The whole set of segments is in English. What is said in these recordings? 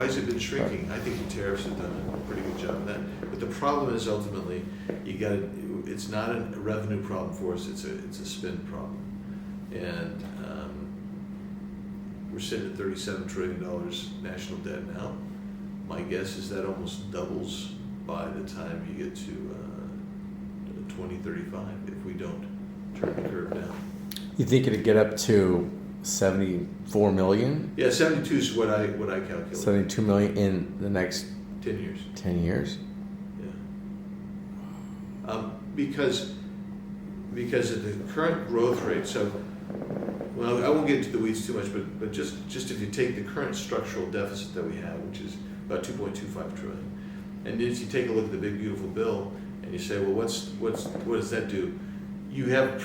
Why has it been shrinking? I think the tariffs have done a pretty good job of that. But the problem is ultimately, it's not a revenue problem for us, it's a spend problem. And we're sitting at $37 trillion national debt now. My guess is that almost doubles by the time you get to 2035 if we don't turn the curve down. You think it'd get up to 74 million? Yeah, 72 is what I calculate. 72 million in the next 10 years. 10 years? Yeah. Because of the current growth rate, so, well, I won't get into the weeds too much, but just if you take the current structural deficit that we have, which is about 2.25 trillion, and if you take a look at the big beautiful bill and you say, well, what does that do? You get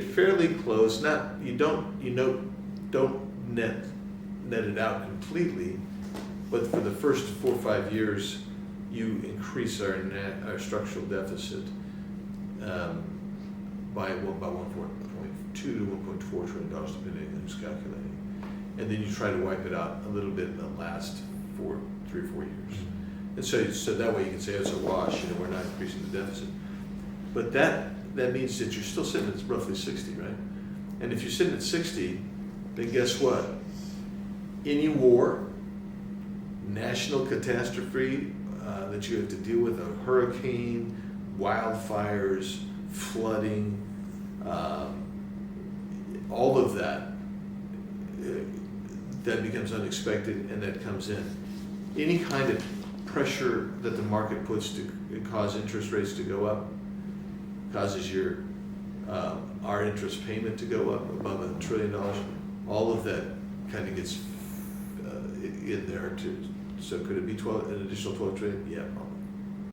fairly close. Don't net it out completely, but for the first 4 or 5 years, you increase our structural deficit by 1.2 to 1.4 trillion dollars, depending on who's calculating, and then you try to wipe it out a little bit in the last 3 or 4 years, and so that way you can say it's a wash. We're not increasing the deficit, but that means that you're still sitting at roughly 60, right? And if you're sitting at 60, then guess what? Any war, national catastrophe that you have to deal with, a hurricane, wildfires, flooding, all of that becomes unexpected, and that comes in. Any kind of pressure that the market puts to cause interest rates to go up causes our interest payment to go up above $1 trillion. All of that kind of gets in there too. So could it be an additional 12 trillion? Yeah, probably.